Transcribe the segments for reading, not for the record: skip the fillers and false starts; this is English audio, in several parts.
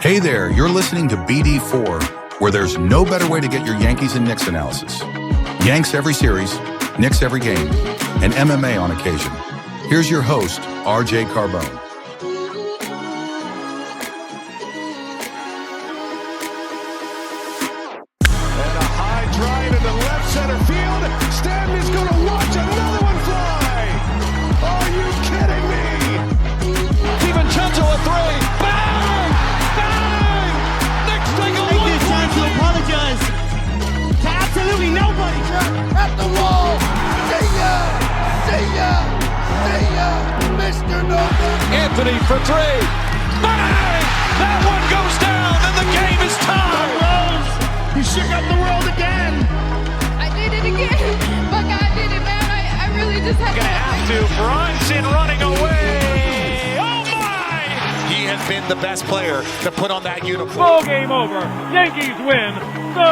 Hey there, you're listening to BD4, where there's no better way to get your Yankees and Knicks analysis. Yanks every series, Knicks every game, and MMA on occasion. Here's your host, RJ Carbone. And a high drive into left center field. Stanley's going to watch another one fly. Are you kidding me? DiVincenzo a three. Bang! Bang! Knicks take a Take this time to apologize to absolutely nobody. at the wall. See ya! See ya! See ya! Mr. November. Anthony for three. Bang! That one goes down and the game is tied. Rose, you shook up the world again. I did it again. My God did it, man. I really just had Gonna have to. Brunson running away. Oh my! He has been the best player to put on that uniform. Ball game over. Yankees win. The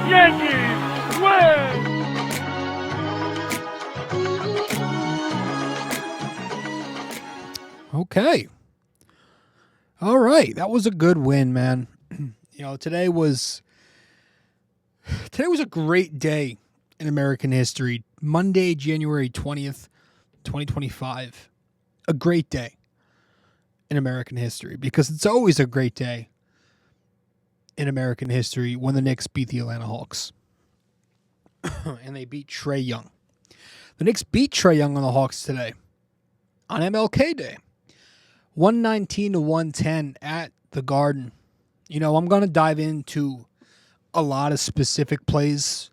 Yankees win. Okay. All right. That was a good win, man. Today was a great day in American history. Monday, January 20th, 2025. A great day in American history because it's always a great day in American history when the Knicks beat the Atlanta Hawks. And they beat Trae Young. The Knicks beat Trae Young on the Hawks today on MLK Day. 119-110 at the Garden. I'm going to dive into a lot of specific plays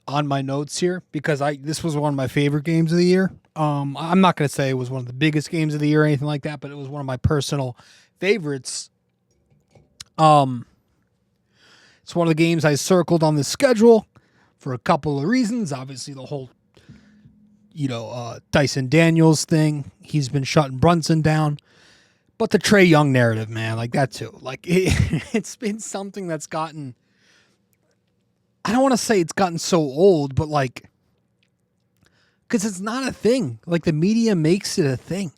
on my notes here because this was one of my favorite games of the year. I'm not going to say it was one of the biggest games of the year or anything like that, but it was one of my personal favorites. It's one of the games I circled on the schedule for a couple of reasons. Obviously, the whole, Dyson Daniels thing. He's been shutting Brunson down. But the Trae Young narrative, man, like that too. Like it's been something that's gotten, I don't want to say it's gotten so old, but because it's not a thing. Like the media makes it a thing.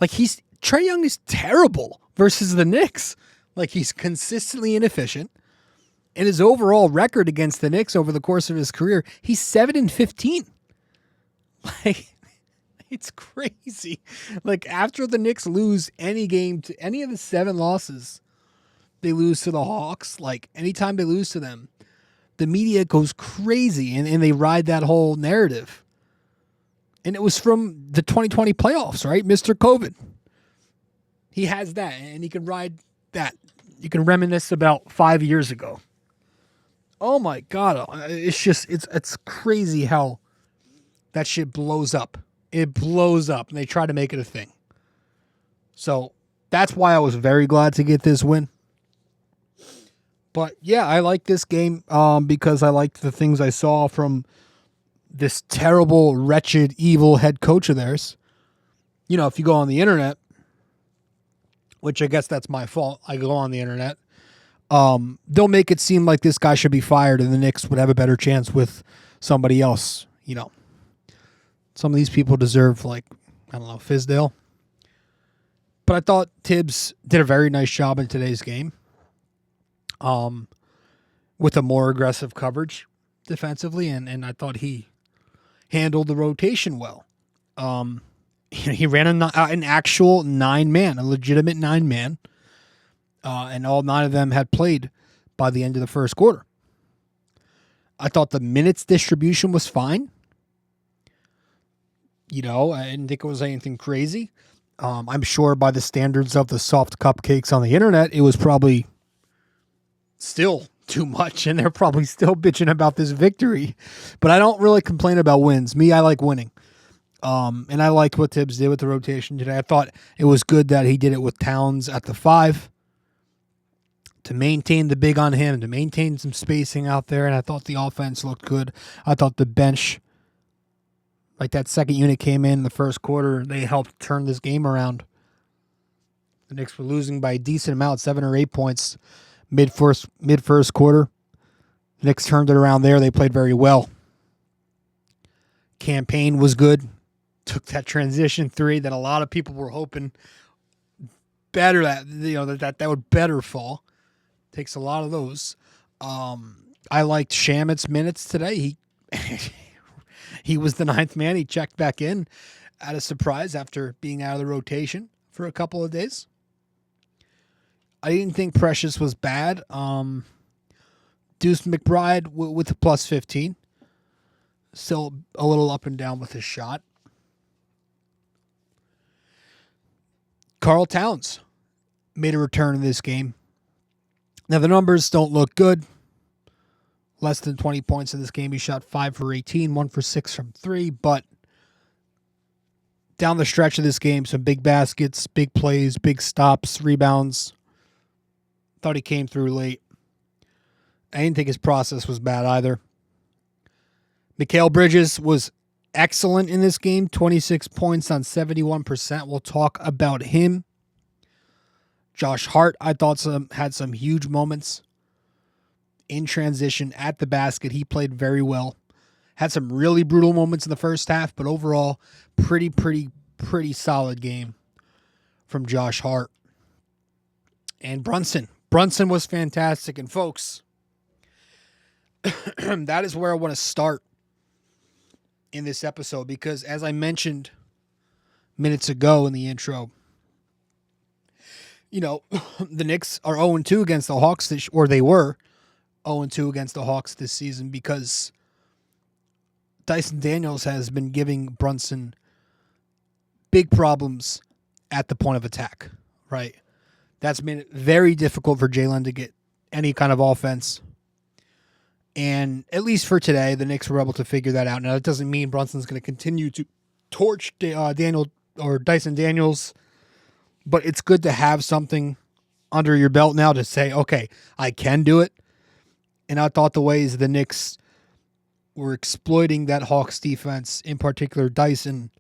Like Trae Young is terrible versus the Knicks. Like he's consistently inefficient. And his overall record against the Knicks over the course of his career, he's 7-15. Like, it's crazy. Like, after the Knicks lose any game to any of the 7 losses, they lose to the Hawks. Like, anytime they lose to them, the media goes crazy and they ride that whole narrative. And it was from the 2020 playoffs, right? Mr. COVID. He has that, and he can ride that. You can reminisce about 5 years ago. Oh, my God. It's crazy how that shit blows up. It blows up, and they try to make it a thing. So that's why I was very glad to get this win. But, yeah, I like this game because I liked the things I saw from this terrible, wretched, evil head coach of theirs. If you go on the internet, which I guess that's my fault, I go on the internet, they'll make it seem like this guy should be fired and the Knicks would have a better chance with somebody else, Some of these people deserve, Fizdale. But I thought Thibs did a very nice job in today's game with a more aggressive coverage defensively, and I thought he handled the rotation well. He ran an actual 9-man, a legitimate 9-man, and all 9 of them had played by the end of the first quarter. I thought the minutes distribution was fine. I didn't think it was anything crazy. I'm sure by the standards of the soft cupcakes on the internet, it was probably still too much, and they're probably still bitching about this victory. But I don't really complain about wins. I like winning. And I liked what Thibs did with the rotation today. I thought it was good that he did it with Towns at the 5 to maintain the big on him, to maintain some spacing out there, and I thought the offense looked good. I thought the bench, like that second unit came in the first quarter, they helped turn this game around. The Knicks were losing by a decent amount, 7 or 8 points mid first quarter. The Knicks turned it around there. They played very well. Campaign was good. Took that transition 3 that a lot of people were hoping better that would better fall. Takes a lot of those. I liked Shamit's minutes today. He was the ninth man. He checked back in at a surprise after being out of the rotation for a couple of days. I didn't think Precious was bad. Deuce McBride with a plus 15. Still a little up and down with his shot. Karl Towns made a return in this game. Now, the numbers don't look good. Less than 20 points in this game. He shot 5 for 18, 1 for 6 from 3. But down the stretch of this game, some big baskets, big plays, big stops, rebounds. Thought he came through late. I didn't think his process was bad either. Mikal Bridges was excellent in this game. 26 points on 71%. We'll talk about him. Josh Hart, I thought had some huge moments in transition at the basket. He played very well. Had some really brutal moments in the first half, but overall, pretty solid game from Josh Hart. And Brunson. Brunson was fantastic. And folks, that is where I want to start in this episode, because as I mentioned minutes ago in the intro, the Knicks are 0-2 against the Hawks, or they were 0-2 against the Hawks this season, because Dyson Daniels has been giving Brunson big problems at the point of attack, right? That's made it very difficult for Jalen to get any kind of offense. And at least for today, the Knicks were able to figure that out. Now, that doesn't mean Brunson's going to continue to torch Dyson Daniels, but it's good to have something under your belt now to say, okay, I can do it. And I thought the ways the Knicks were exploiting that Hawks defense, in particular Dyson,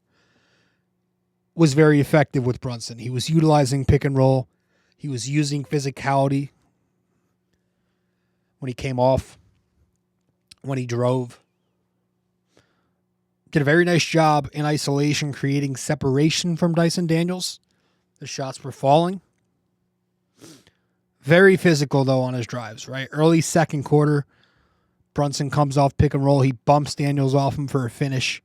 was very effective with Brunson. He was utilizing pick and roll. He was using physicality when he came off, when he drove. Did a very nice job in isolation, creating separation from Dyson Daniels. The shots were falling. Very physical, though, on his drives, right? Early second quarter, Brunson comes off pick and roll. He bumps Daniels off him for a finish.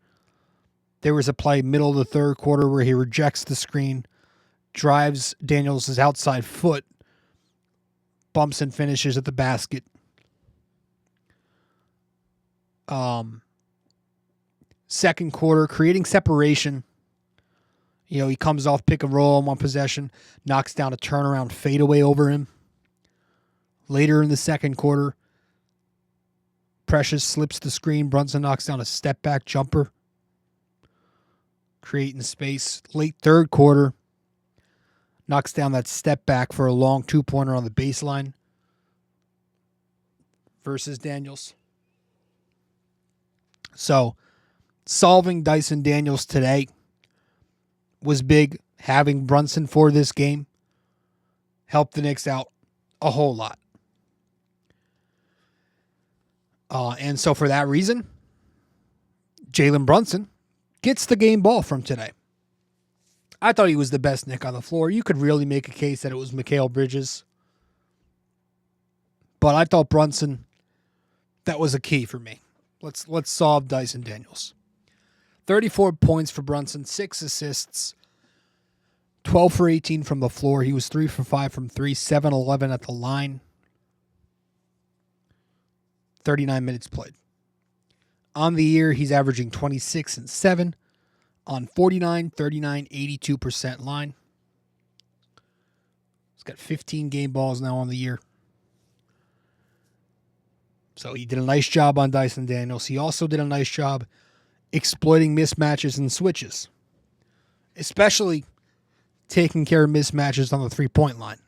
There was a play middle of the third quarter where he rejects the screen, drives Daniels' outside foot, bumps and finishes at the basket. Second quarter, creating separation. He comes off pick and roll in one possession, knocks down a turnaround fadeaway over him. Later in the second quarter, Precious slips the screen. Brunson knocks down a step-back jumper, creating space. Late third quarter, knocks down that step-back for a long two-pointer on the baseline versus Daniels. So, solving Dyson Daniels today was big. Having Brunson for this game helped the Knicks out a whole lot. And so for that reason, Jalen Brunson gets the game ball from today. I thought he was the best Knick on the floor. You could really make a case that it was Mikal Bridges. But I thought Brunson, that was a key for me. Let's solve Dyson Daniels. 34 points for Brunson, 6 assists, 12 for 18 from the floor. He was 3 for 5 from 3, 7-11 at the line. 39 minutes played. On the year, he's averaging 26 and 7 on 49, 39, 82% line. He's got 15 game balls now on the year. So he did a nice job on Dyson Daniels. He also did a nice job exploiting mismatches and switches, especially taking care of mismatches on the three-point line.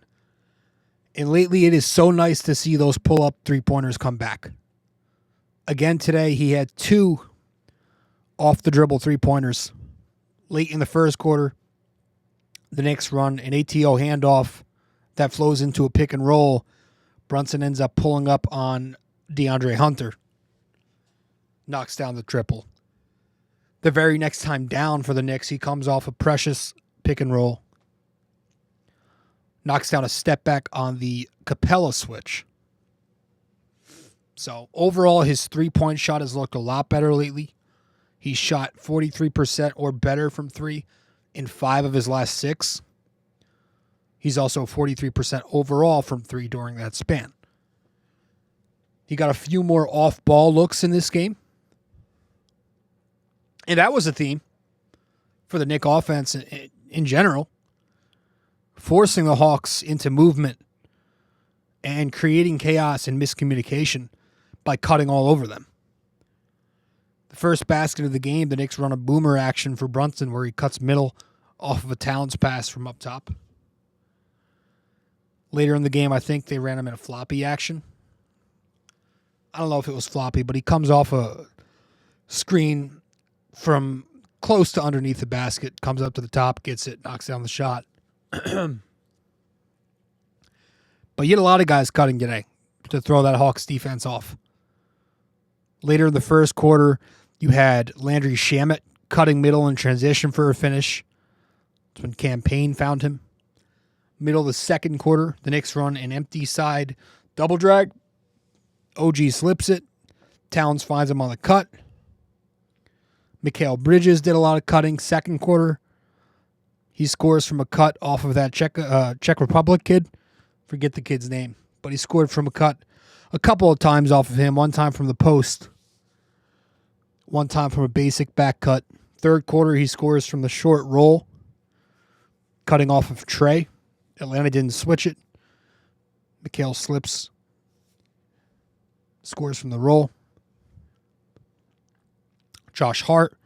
And lately, it is so nice to see those pull-up three-pointers come back. Again today, he had 2 off-the-dribble three-pointers. Late in the first quarter, the Knicks run an ATO handoff that flows into a pick and roll. Brunson ends up pulling up on DeAndre Hunter. Knocks down the triple. The very next time down for the Knicks, he comes off a Precious pick and roll. knocks down a step back on the Capella switch. So overall, his three-point shot has looked a lot better lately. He shot 43% or better from three in 5 of his last 6. He's also 43% overall from three during that span. He got a few more off-ball looks in this game. And that was a theme for the Knick offense in general, forcing the Hawks into movement and creating chaos and miscommunication by cutting all over them. The first basket of the game, the Knicks run a boomer action for Brunson where he cuts middle off of a Towns pass from up top. Later in the game, I think they ran him in a floppy action. I don't know if it was floppy, but he comes off a screen from close to underneath the basket, comes up to the top, gets it, knocks down the shot. But you had a lot of guys cutting today to throw that Hawks defense off. Later in the first quarter, you had Landry Shamet cutting middle in transition for a finish. That's when Campaign found him. Middle of the second quarter, the Knicks run an empty side double drag. OG slips it. Towns finds him on the cut. Mikal Bridges did a lot of cutting second quarter. He scores from a cut off of that Czech Republic kid. Forget the kid's name, but he scored from a cut a couple of times off of him. One time from the post. One time from a basic back cut. Third quarter, he scores from the short roll, cutting off of Trey. Atlanta didn't switch it. Mikal slips. Scores from the roll. Josh Hart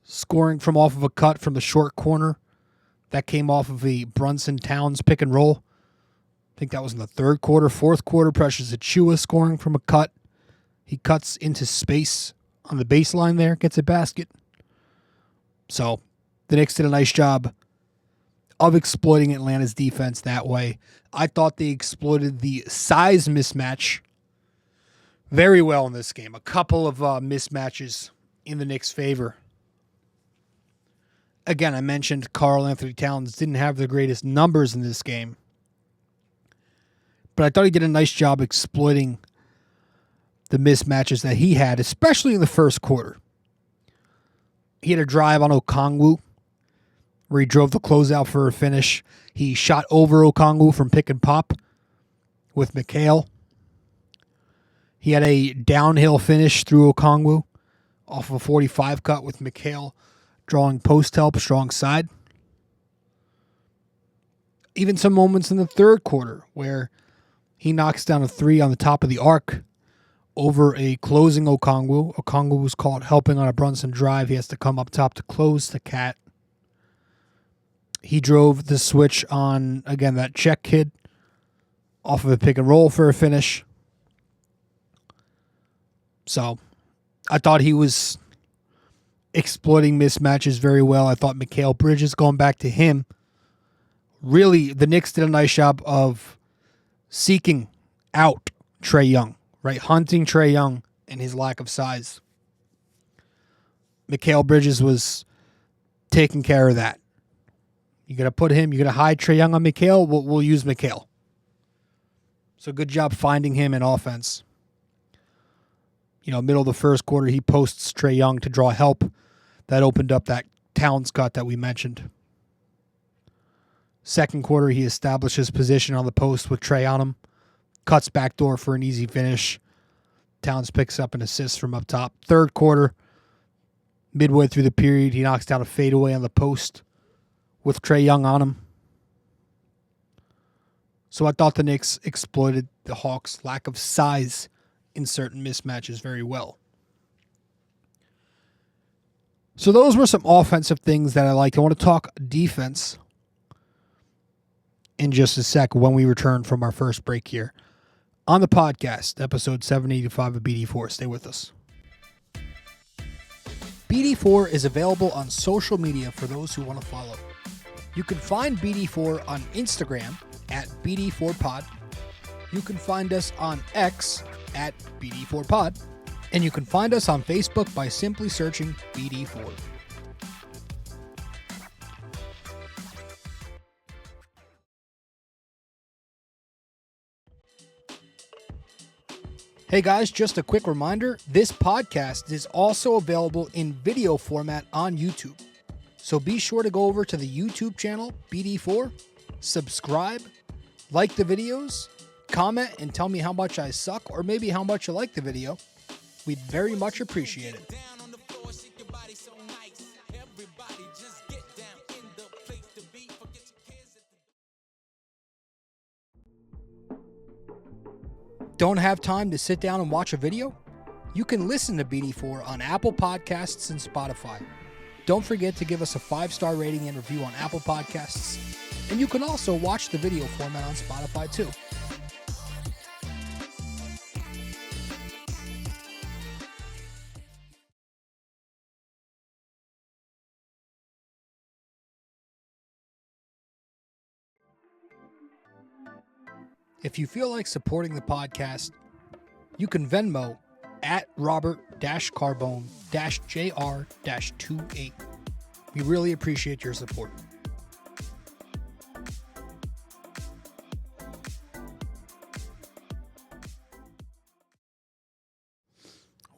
scoring from off of a cut from the short corner. That came off of a Brunson Towns pick and roll. I think that was in the third quarter. Fourth quarter, Precious Achiuwa scoring from a cut. He cuts into space on the baseline there, gets a basket. So the Knicks did a nice job of exploiting Atlanta's defense that way. I thought they exploited the size mismatch very well in this game. A couple of mismatches in the Knicks' favor. Again, I mentioned Karl Anthony Towns didn't have the greatest numbers in this game, but I thought he did a nice job exploiting the mismatches that he had, especially in the first quarter. He had a drive on Okongwu where he drove the closeout for a finish. He shot over Okongwu from pick and pop with Mikal. He had a downhill finish through Okongwu off of a 45 cut with Mikal drawing post help, strong side. Even some moments in the third quarter where he knocks down a three on the top of the arc over a closing Okongwu. Okongwu was caught helping on a Brunson drive. He has to come up top to close the cat. He drove the switch on, again, that Czech kid off of a pick and roll for a finish. So I thought he was exploiting mismatches very well. I thought Mikal Bridges, going back to him, really, the Knicks did a nice job of seeking out Trae Young, right? Hunting Trae Young and his lack of size. Mikal Bridges was taking care of that. You got to put him, you got to hide Trae Young on Mikal, we'll use Mikal. So good job finding him in offense. Middle of the first quarter, he posts Trae Young to draw help. That opened up that Towns cut that we mentioned. Second quarter, he establishes position on the post with Trae on him. Cuts backdoor for an easy finish. Towns picks up an assist from up top. Third quarter, midway through the period, he knocks down a fadeaway on the post with Trae Young on him. So I thought the Knicks exploited the Hawks' lack of size in certain mismatches very well. So those were some offensive things that I liked. I want to talk defense in just a sec when we return from our first break here on the podcast, episode 785 of BD4. Stay with us. BD4 is available on social media for those who want to follow. You can find BD4 on Instagram at BD4Pod. You can find us on X at BD4Pod. And you can find us on Facebook by simply searching BD4. Hey guys, just a quick reminder, this podcast is also available in video format on YouTube. So be sure to go over to the YouTube channel, BD4, subscribe, like the videos, comment, and tell me how much I suck or maybe how much you like the video. We'd very much appreciate it. Don't have time to sit down and watch a video? You can listen to BD4 on Apple Podcasts and Spotify. Don't forget to give us a 5-star rating and review on Apple Podcasts. And you can also watch the video format on Spotify too. If you feel like supporting the podcast, you can Venmo at Robert-Carbone-JR-28. We really appreciate your support.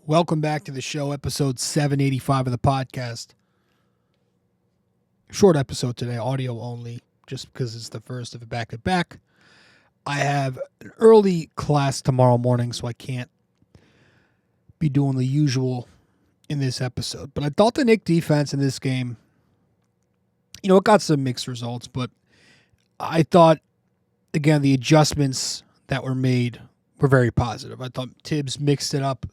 Welcome back to the show, episode 785 of the podcast. Short episode today, audio only, just because it's the first of a back-to-back. I have an early class tomorrow morning, so I can't be doing the usual in this episode. But I thought the Knick defense in this game, it got some mixed results, but I thought, again, the adjustments that were made were very positive. I thought Thibs mixed it up.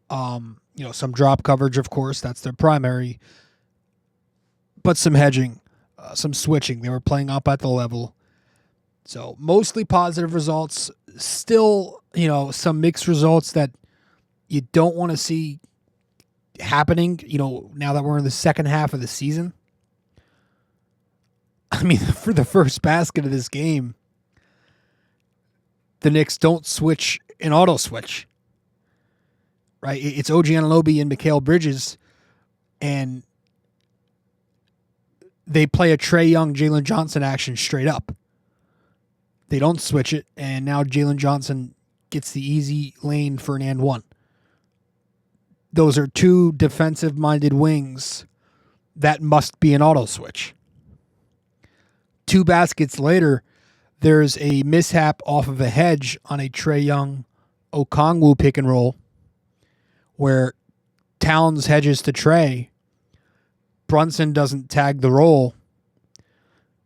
Some drop coverage, of course, that's their primary, but some hedging, some switching. They were playing up at the level. So mostly positive results. Still, some mixed results that you don't want to see happening, now that we're in the second half of the season. I mean, for the first basket of this game, the Knicks don't switch an auto switch. Right? It's OG Anunoby and Mikal Bridges, and they play a Trae Young, Jalen Johnson action straight up. They don't switch it, and now Jalen Johnson gets the easy lane for an and one. Those are two defensive-minded wings that must be an auto switch. 2 baskets later, there's a mishap off of a hedge on a Trae Young Okongwu pick and roll where Towns hedges to Trae. Brunson doesn't tag the roll.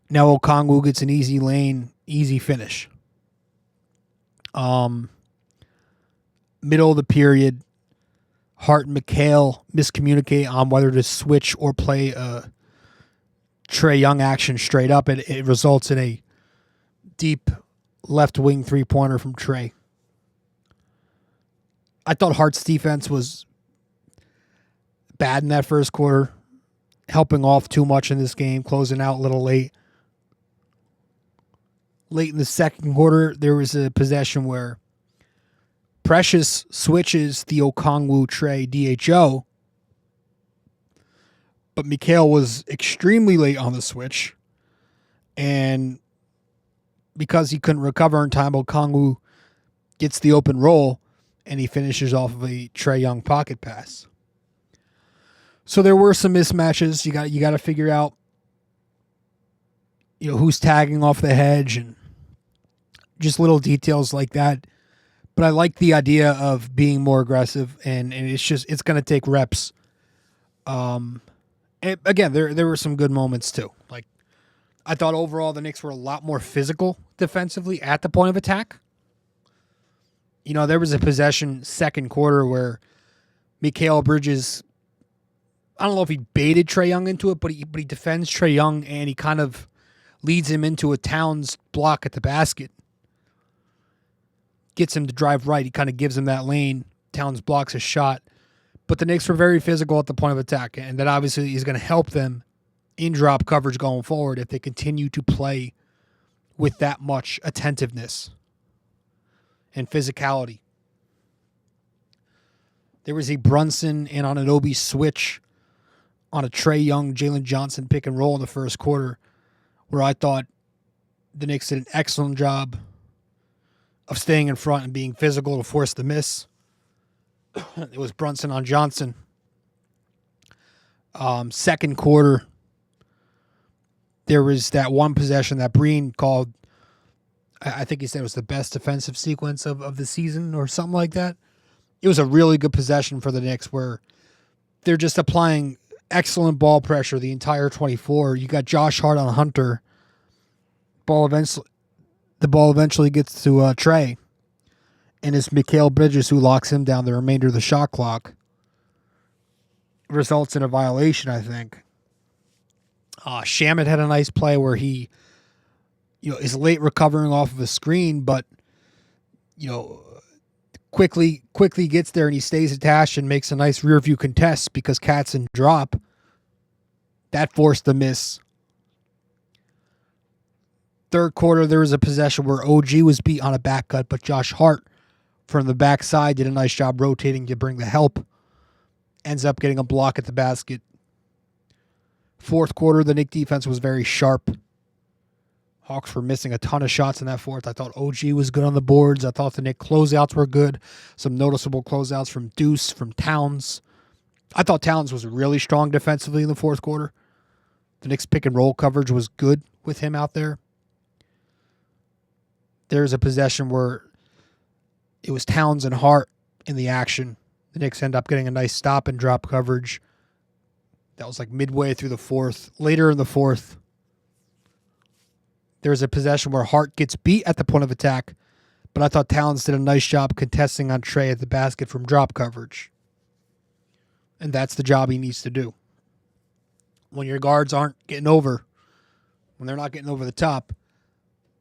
Now Okongwu gets an easy lane, easy finish. Middle of the period, Hart and Mikal miscommunicate on whether to switch or play a Trae Young action straight up. It results in a deep left wing 3-pointer from Trae. I thought Hart's defense was bad in that first quarter, helping off too much in this game, closing out a little late. Late in the second quarter, there was a possession where Precious switches the Okongwu Trae DHO, but Mikal was extremely late on the switch, and because he couldn't recover in time, Okongwu gets the open roll, and he finishes off of a Trae Young pocket pass. So there were some mismatches. You got to figure out, who's tagging off the hedge and just little details like that. But I like the idea of being more aggressive, and it's going to take reps. And again, there were some good moments too. Like, I thought overall the Knicks were a lot more physical defensively at the point of attack. There was a possession second quarter where Mikal Bridges, I don't know if he baited Trae Young into it, but he defends Trae Young, and he kind of leads him into a Towns block at the basket. Gets him to drive right. He kind of gives him that lane. Towns blocks a shot. But the Knicks were very physical at the point of attack, and that obviously is going to help them in drop coverage going forward if they continue to play with that much attentiveness and physicality. There was a Brunson and Anunoby switch on a Trae Young, Jalen Johnson pick and roll in the first quarter, where I thought the Knicks did an excellent job of staying in front and being physical to force the miss. It was Brunson on Johnson. Second quarter, there was that one possession that Breen called, I think he said it was the best defensive sequence of the season or something like that. It was a really good possession for the Knicks where they're just applying excellent ball pressure the entire 24. You got Josh Hart on Hunter. The ball eventually gets to Trey. And it's Mikal Bridges who locks him down the remainder of the shot clock. Results in a violation, I think. Shamet had a nice play where he, is late recovering off of a screen, but, quickly gets there and he stays attached and makes a nice rear view contest because Katzen drop. That forced the miss. Third quarter, there was a possession where OG was beat on a back cut, but Josh Hart from the backside did a nice job rotating to bring the help. Ends up getting a block at the basket. Fourth quarter, the Knick defense was very sharp. Hawks were missing a ton of shots in that fourth. I thought OG was good on the boards. I thought the Knick closeouts were good. Some noticeable closeouts from Deuce, from Towns. I thought Towns was really strong defensively in the fourth quarter. The Knicks pick and roll coverage was good with him out there. There's a possession where it was Towns and Hart in the action. The Knicks end up getting a nice stop and drop coverage. That was like midway through the fourth. Later in the fourth, there's a possession where Hart gets beat at the point of attack, but I thought Towns did a nice job contesting on Trey at the basket from drop coverage. And that's the job he needs to do. When your guards aren't getting over, when they're not getting over the top,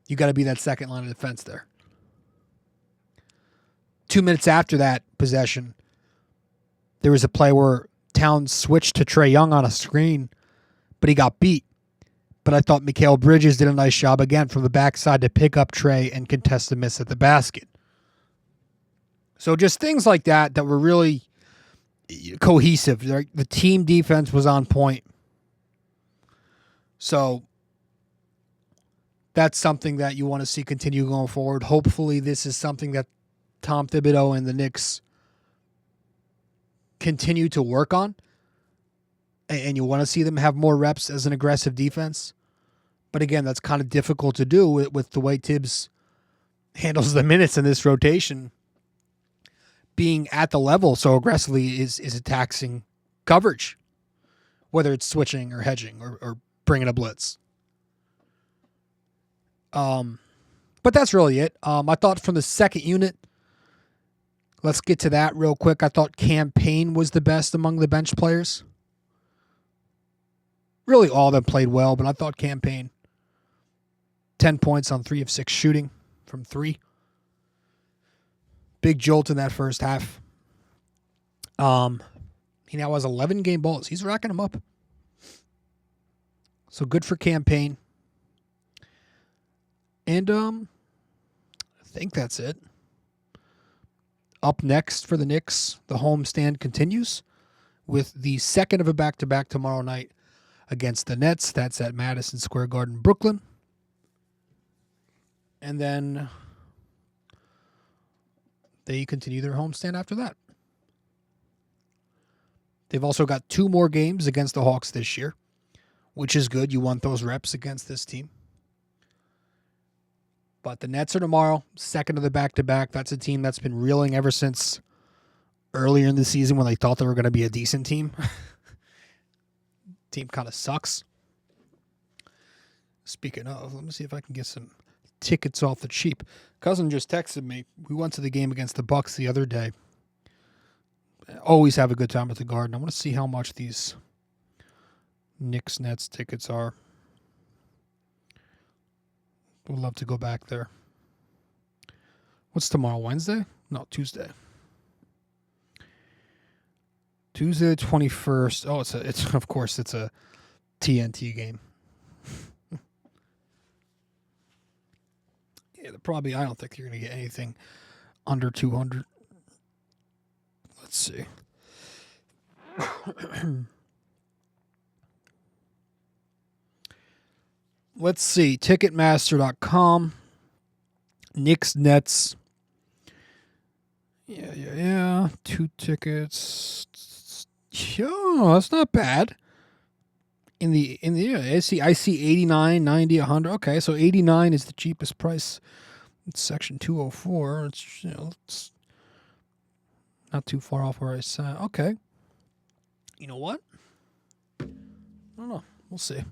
you got to be that second line of defense there. 2 minutes after that possession, there was a play where Towns switched to Trae Young on a screen, but he got beat. But I thought Mikal Bridges did a nice job again from the backside to pick up Trae and contest the miss at the basket. So just things like that were really cohesive. The team defense was on point. So that's something that you want to see continue going forward. Hopefully this is something that Tom Thibodeau and the Knicks continue to work on. And you want to see them have more reps as an aggressive defense. But again, that's kind of difficult to do with the way Thibs handles the minutes in this rotation. Being at the level so aggressively is a taxing coverage, whether it's switching or hedging or bringing a blitz. But that's really it. I thought from the second unit, let's get to that real quick. I thought Cam Payne was the best among the bench players. Really all of them played well, but I thought Cam Payne, 10 points on 3 of 6 shooting from 3. Big jolt in that first half. He now has 11 game balls. He's racking them up. So good for Cam Payne. And I think that's it. Up next for the Knicks, the homestand continues with the second of a back-to-back tomorrow night against the Nets. That's at Madison Square Garden, Brooklyn. And then they continue their homestand after that. They've also got 2 more games against the Hawks this year, which is good. You want those reps against this team. But the Nets are tomorrow, second of the back-to-back. That's a team that's been reeling ever since earlier in the season when they thought they were going to be a decent team. Team kind of sucks. Speaking of, let me see if I can get some tickets off the cheap. Cousin just texted me. We went to the game against the Bucks the other day. Always have a good time at the Garden. I want to see how much these Knicks Nets tickets are. Would love to go back there. What's tomorrow? Wednesday? No, Tuesday. Tuesday 21st. Oh, it's of course it's a TNT game. Yeah, probably. I don't think you're gonna get anything under 200. Let's see. Let's see. Ticketmaster.com. Knicks, Nets. Yeah. 2 tickets. Yeah, that's not bad. I see 89, 90, 100. Okay, so 89 is the cheapest price. It's section 204. It's not too far off where I sat. Okay. You know what? I don't know. We'll see.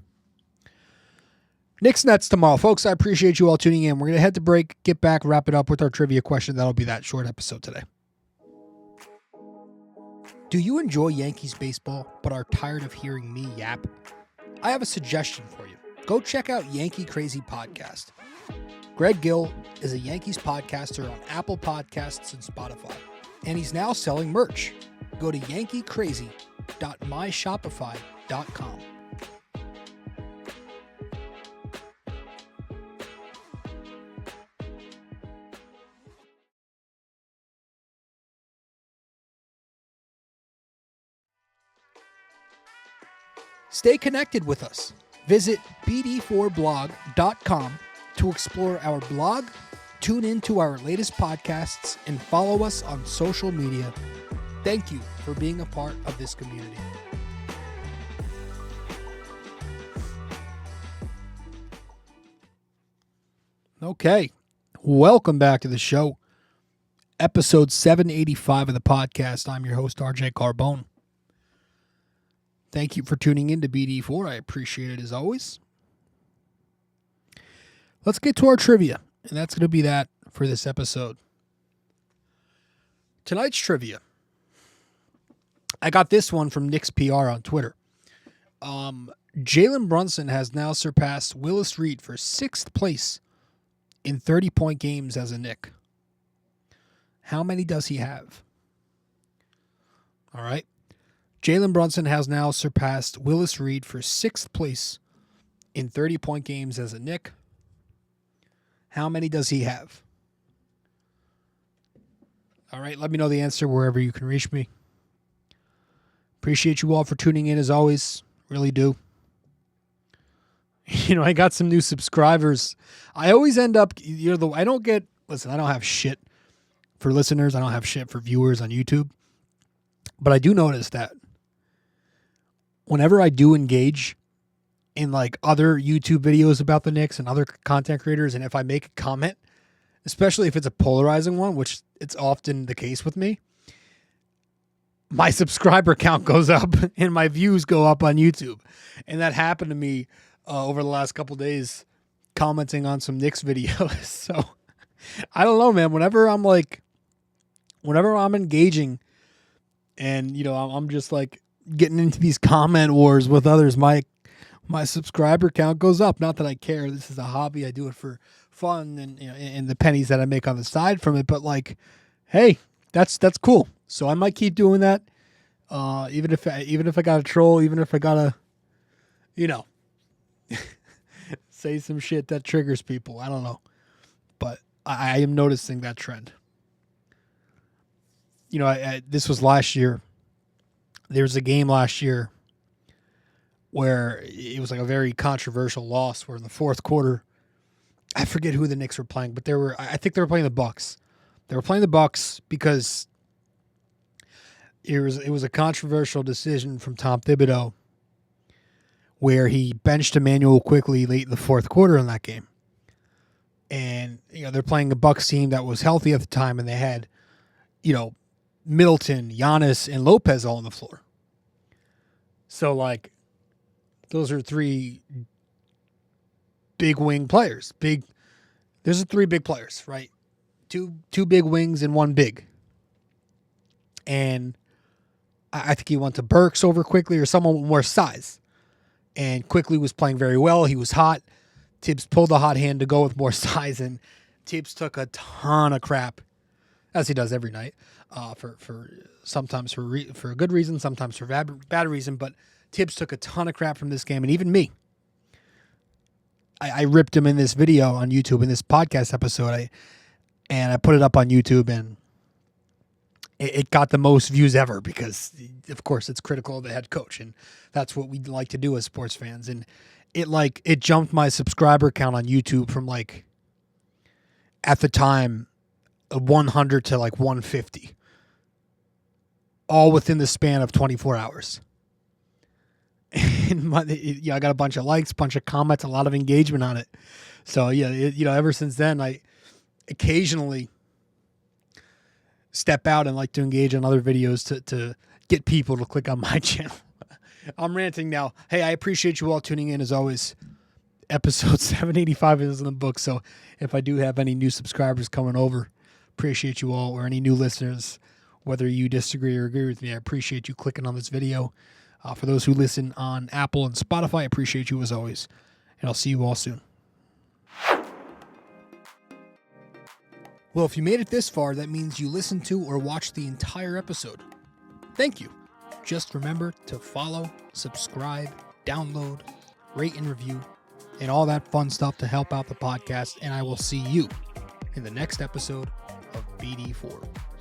Knicks Nets tomorrow. Folks, I appreciate you all tuning in. We're going to head to break, get back, wrap it up with our trivia question. That'll be that short episode today. Do you enjoy Yankees baseball but are tired of hearing me yap? I have a suggestion for you. Go check out Yankee Crazy Podcast. Greg Gill is a Yankees podcaster on Apple Podcasts and Spotify, and he's now selling merch. Go to yankeecrazy.myshopify.com. Stay connected with us. Visit BD4blog.com to explore our blog, tune in to our latest podcasts, and follow us on social media. Thank you for being a part of this community. Okay, welcome back to the show. Episode 785 of the podcast. I'm your host, RJ Carbone. Thank you for tuning in to BD4. I appreciate it as always. Let's get to our trivia, and that's going to be that for this episode. Tonight's trivia. I got this one from Knicks PR on Twitter. Jalen Brunson has now surpassed Willis Reed for 6th place in 30-point games as a Knick. How many does he have? All right. Jalen Brunson has now surpassed Willis Reed for 6th place in 30-point games as a Knick. How many does he have? All right, let me know the answer wherever you can reach me. Appreciate you all for tuning in as always. Really do. You know, I got some new subscribers. I always end up, I don't have shit for listeners. I don't have shit for viewers on YouTube. But I do notice that whenever I do engage in like other YouTube videos about the Knicks and other content creators, and if I make a comment, especially if it's a polarizing one, which it's often the case with me, my subscriber count goes up and my views go up on YouTube. And that happened to me over the last couple days, commenting on some Knicks videos. So I don't know, man. Whenever I'm engaging and, I'm just like getting into these comment wars with others, my subscriber count goes up. Not that I care. This is a hobby. I do it for fun and the pennies that I make on the side from it. But like, hey, that's cool. So I might keep doing that. Even if I got to troll, even if I got to, say some shit that triggers people. I don't know. But I am noticing that trend. This was last year. There was a game last year where it was like a very controversial loss where in the fourth quarter, I forget who the Knicks were playing, but I think they were playing the Bucks. They were playing the Bucks because it was a controversial decision from Tom Thibodeau where he benched Emmanuel quickly late in the fourth quarter in that game. And, they're playing a Bucks team that was healthy at the time, and they had, Middleton, Giannis, and Lopez all on the floor. So, like, those are 3 big wing players. There's 3 big players, right? Two big wings and 1 big. And I think he went to Burks over Quickly or someone with more size. And Quickly was playing very well. He was hot. Thibs pulled the hot hand to go with more size, and Thibs took a ton of crap, as he does every night, for sometimes for a good reason, sometimes for bad reason. But Thibs took a ton of crap from this game, and even me. I ripped him in this video on YouTube in this podcast episode, and I put it up on YouTube, and it got the most views ever because, of course, it's critical of the head coach, and that's what we like to do as sports fans. And it jumped my subscriber count on YouTube from like at the time, 100 to like 150. All within the span of 24 hours. And I got a bunch of likes, bunch of comments, a lot of engagement on it. So yeah, ever since then, I occasionally step out and like to engage on other videos to get people to click on my channel. I'm ranting now. Hey, I appreciate you all tuning in as always. Episode 785 is in the book. So if I do have any new subscribers coming over, appreciate you all, or any new listeners, whether you disagree or agree with me, I appreciate you clicking on this video. For those who listen on Apple and Spotify, I appreciate you as always. And I'll see you all soon. Well, if you made it this far, that means you listened to or watched the entire episode. Thank you. Just remember to follow, subscribe, download, rate and review, and all that fun stuff to help out the podcast. And I will see you in the next episode of BD4.